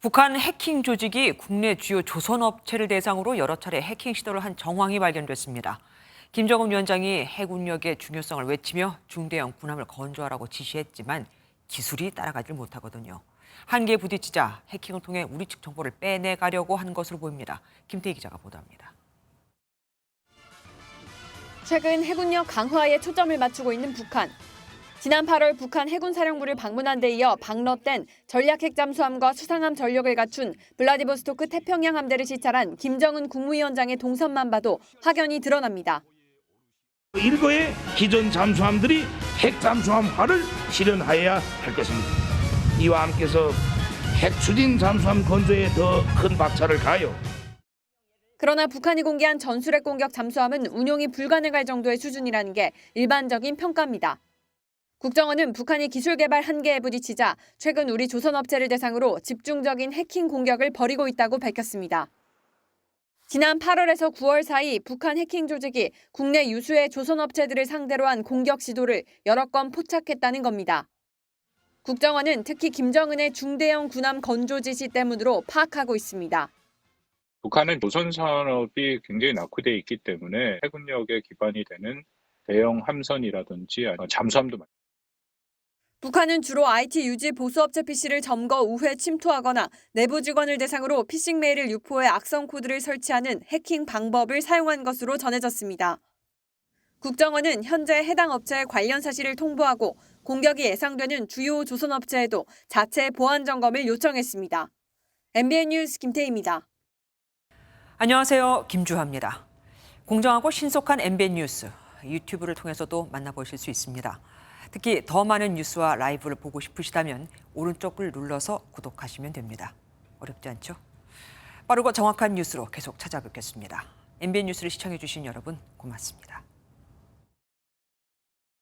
북한 해킹 조직이 국내 주요 조선업체를 대상으로 여러 차례 해킹 시도를 한 정황이 발견됐습니다. 김정은 위원장이 해군력의 중요성을 외치며 중대형 군함을 건조하라고 지시했지만 기술이 따라가질 못하거든요. 한계에 부딪히자 해킹을 통해 우리 측 정보를 빼내가려고 한 것으로 보입니다. 김태희 기자가 보도합니다. 최근 해군력 강화에 초점을 맞추고 있는 북한. 지난 8월 북한 해군사령부를 방문한 데 이어 방러된 전략핵 잠수함과 수상함 전력을 갖춘 블라디보스토크 태평양 함대를 시찰한 김정은 국무위원장의 동선만 봐도 확연히 드러납니다. 일거의 기존 잠수함들이 핵 잠수함화를 실현하여야 할 것입니다. 이와 함께서 핵 추진 잠수함 건조에 더 큰 박차를 가하여 그러나 북한이 공개한 전술핵 공격 잠수함은 운용이 불가능할 정도의 수준이라는 게 일반적인 평가입니다. 국정원은 북한이 기술 개발 한계에 부딪히자 최근 우리 조선업체를 대상으로 집중적인 해킹 공격을 벌이고 있다고 밝혔습니다. 지난 8월에서 9월 사이 북한 해킹 조직이 국내 유수의 조선업체들을 상대로 한 공격 시도를 여러 건 포착했다는 겁니다. 국정원은 특히 김정은의 중대형 군함 건조 지시 때문으로 파악하고 있습니다. 북한은 조선 산업이 굉장히 낙후되어 있기 때문에 해군력의 기반이 되는 대형 함선이라든지 잠수함도 많습니다. 북한은 주로 IT 유지 보수업체 PC를 점거 우회 침투하거나 내부 직원을 대상으로 피싱 메일을 유포해 악성 코드를 설치하는 해킹 방법을 사용한 것으로 전해졌습니다. 국정원은 현재 해당 업체의 관련 사실을 통보하고 공격이 예상되는 주요 조선업체에도 자체 보안 점검을 요청했습니다. MBN 뉴스 김태희입니다. 안녕하세요. 김주하입니다. 공정하고 신속한 MBN 뉴스, 유튜브를 통해서도 만나보실 수 있습니다. 특히 더 많은 뉴스와 라이브를 보고 싶으시다면 오른쪽을 눌러서 구독하시면 됩니다. 어렵지 않죠? 빠르고 정확한 뉴스로 계속 찾아뵙겠습니다. MBN 뉴스를 시청해주신 여러분 고맙습니다.